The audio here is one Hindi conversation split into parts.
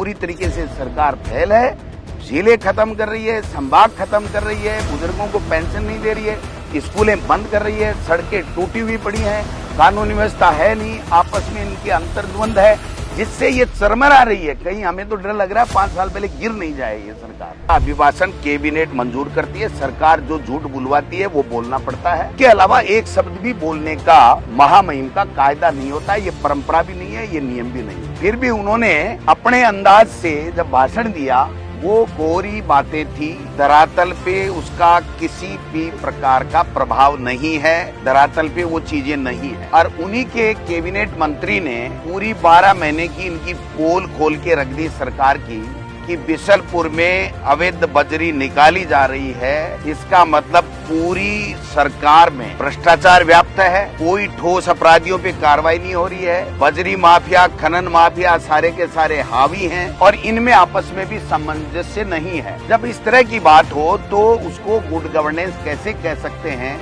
पूरी तरीके से सरकार फेल है। जिले खत्म कर रही है, संभाग खत्म कर रही है, बुजुर्गों को पेंशन नहीं दे रही है, स्कूलें बंद कर रही है, सड़कें टूटी हुई पड़ी हैं, कानून व्यवस्था है नहीं, आपस में इनकी अंतर्द्वंद है, जिससे ये चरमरा रही है। कहीं हमें तो डर लग रहा है 5 साल पहले गिर नहीं जाए ये सरकार। अभिभाषण कैबिनेट मंजूर करती है, सरकार जो झूठ बुलवाती है वो बोलना पड़ता है। के अलावा एक शब्द भी बोलने का महामहिम का कायदा नहीं होता, ये परंपरा भी नहीं है, ये नियम भी नहीं है। फिर भी उन्होंने अपने अंदाज से जब भाषण दिया वो कोरी बातें थी, धरातल पे उसका किसी भी प्रकार का प्रभाव नहीं है, धरातल पे वो चीजें नहीं है। और उन्हीं के कैबिनेट मंत्री ने पूरी 12 महीने की इनकी पोल खोल के रख दी सरकार की कि बिशलपुर में अवैध बजरी निकाली जा रही है। इसका मतलब पूरी सरकार में भ्रष्टाचार व्याप्त है, कोई ठोस अपराधियों पे कार्रवाई नहीं हो रही है, बजरी माफिया, खनन माफिया सारे के सारे हावी हैं और इनमें आपस में भी सामंजस्य नहीं है। जब इस तरह की बात हो तो उसको गुड गवर्नेंस कैसे कह सकते हैं?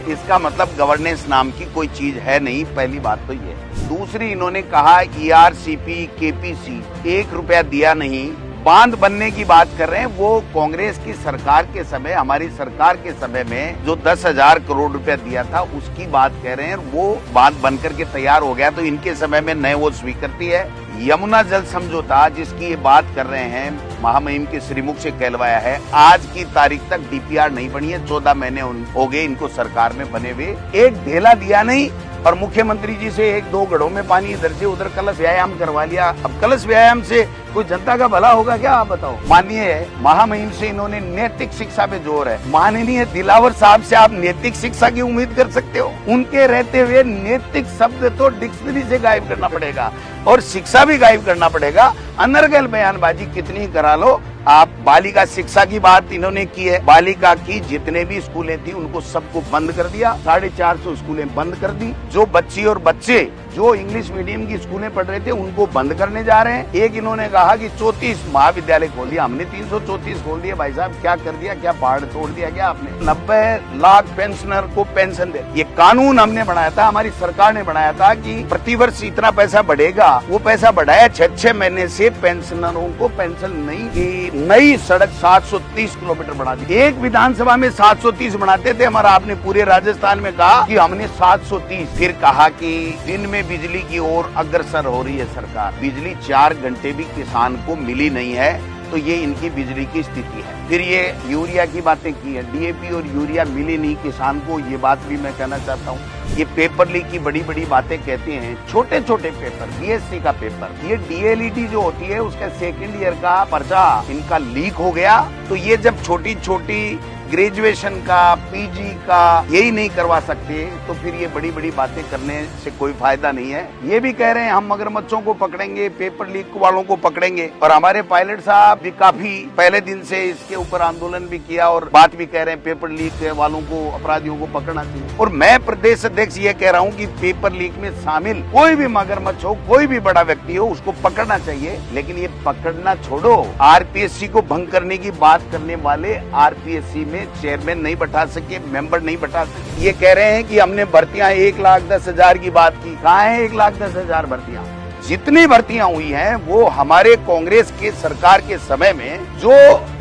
इसका मतलब गवर्नेंस नाम की कोई चीज है नहीं, पहली बात तो ये। दूसरी, इन्होंने कहा ERCP KPC 1 रुपया दिया नहीं, बांध बनने की बात कर रहे हैं। वो कांग्रेस की सरकार के समय, हमारी सरकार के समय में जो 10,000 करोड़ रुपया दिया था उसकी बात कह रहे हैं। वो बांध बन करके तैयार हो गया तो इनके समय में नए वो स्वीकृति है। यमुना जल समझौता जिसकी ये बात कर रहे हैं, महामहिम के श्रीमुख से कहलवाया है, आज की तारीख तक DPR नहीं बनी है। 14 महीने हो गए इनको सरकार में बने हुए, एक ढेला दिया नहीं। और मुख्यमंत्री जी से 1-2 घड़ों में पानी इधर से उधर कलश व्यायाम करवा लिया। अब कलश व्यायाम से कोई जनता का भला होगा क्या, आप बताओ? माननीय महामहिम से इन्होंने नैतिक शिक्षा पे जोर है। माननीय दिलावर साहब से आप नैतिक शिक्षा की उम्मीद कर सकते हो? उनके रहते हुए नैतिक शब्द तो डिक्शनरी से गायब करना पड़ेगा और शिक्षा भी गायब करना पड़ेगा। अनर्गल बयानबाजी कितनी करा लो आप। बालिका शिक्षा की बात इन्होंने की है, बालिका की जितने भी स्कूलें थी उनको सबको बंद कर दिया, 450 स्कूलें बंद कर दी। जो बच्ची और बच्चे जो इंग्लिश मीडियम की स्कूलें पढ़ रहे थे उनको बंद करने जा रहे हैं। एक इन्होंने कहा कि 34 महाविद्यालय खोल दिया, हमने 334 खोल दिया। भाई साहब क्या कर दिया, क्या पहाड़ तोड़ दिया क्या आपने? 90 लाख पेंशनर को पेंशन दे, ये कानून हमने बनाया था, हमारी सरकार ने बनाया था कि प्रतिवर्ष इतना पैसा बढ़ेगा। वो पैसा बढ़ाया, 6 महीने से पेंशनरों को पेंशन नहीं दी। नई सड़क 730 किलोमीटर बना दी। एक विधानसभा में 730 बनाते थे हमारा, आपने पूरे राजस्थान में कहा कि हमने 730। फिर कहा कि दिन में बिजली की ओर अग्रसर हो रही है सरकार। बिजली 4 घंटे भी किसान को मिली नहीं है, तो ये इनकी बिजली की स्थिति है। फिर ये यूरिया की बातें की है, DAP और यूरिया मिली नहीं किसान को, ये बात भी मैं कहना चाहता हूँ। ये पेपर लीक की बड़ी बड़ी बातें कहते हैं, छोटे छोटे पेपर, BSc का पेपर, ये DLED जो होती है उसका 2nd ईयर का पर्चा इनका लीक हो गया। तो ये जब छोटी छोटी ग्रेजुएशन का, PG का यही नहीं करवा सकते तो फिर ये बड़ी बड़ी बातें करने से कोई फायदा नहीं है। ये भी कह रहे हैं हम मगरमच्छों को पकड़ेंगे, पेपर लीक वालों को पकड़ेंगे। और हमारे पायलट साहब भी काफी पहले दिन से इसके ऊपर आंदोलन भी किया और बात भी कह रहे हैं पेपर लीक वालों को, अपराधियों को पकड़ना चाहिए। और मैं प्रदेश अध्यक्ष ये कह रहा हूँ कि पेपर लीक में शामिल कोई भी मगरमच्छ हो, कोई भी बड़ा व्यक्ति हो, उसको पकड़ना चाहिए। लेकिन ये पकड़ना छोड़ो, RPSC को भंग करने की बात करने वाले RPSC में चेयरमैन नहीं बैठा सके, मेंबर नहीं बैठा सके। ये कह रहे हैं कि हमने भर्तियां 1,10,000 की बात की। कहाँ है 1,10,000 भर्तियां? जितनी भर्तियां हुई हैं वो हमारे कांग्रेस के सरकार के समय में जो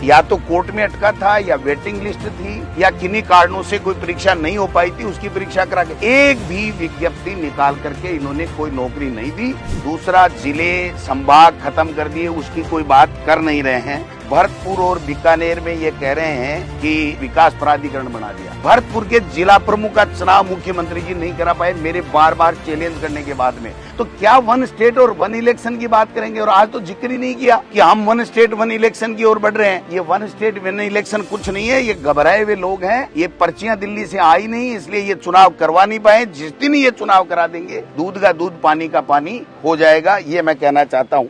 या तो कोर्ट में अटका था या वेटिंग लिस्ट थी या किन्हीं कारणों से कोई परीक्षा नहीं हो पाई थी, उसकी परीक्षा करा के एक भी विज्ञप्ति निकाल करके इन्होंने कोई नौकरी नहीं दी। दूसरा, जिले संभाग खत्म कर दिए, उसकी कोई बात कर नहीं रहे हैं। भरतपुर और बीकानेर में ये कह रहे हैं कि विकास प्राधिकरण बना दिया। भरतपुर के जिला प्रमुख का चुनाव मुख्यमंत्री जी नहीं करा पाए मेरे बार बार चैलेंज करने के बाद में। तो क्या 1 स्टेट और 1 इलेक्शन की बात करेंगे? और आज तो जिक्र ही नहीं किया कि हम 1 स्टेट 1 इलेक्शन की ओर बढ़ रहे हैं। ये 1 स्टेट 1 इलेक्शन कुछ नहीं है, ये घबराए हुए लोग हैं। ये पर्चियां दिल्ली से आई नहीं, इसलिए ये चुनाव करवा नहीं पाए। जिस दिन ये चुनाव करा देंगे, दूध का दूध पानी का पानी हो जाएगा, ये मैं कहना चाहता हूँ।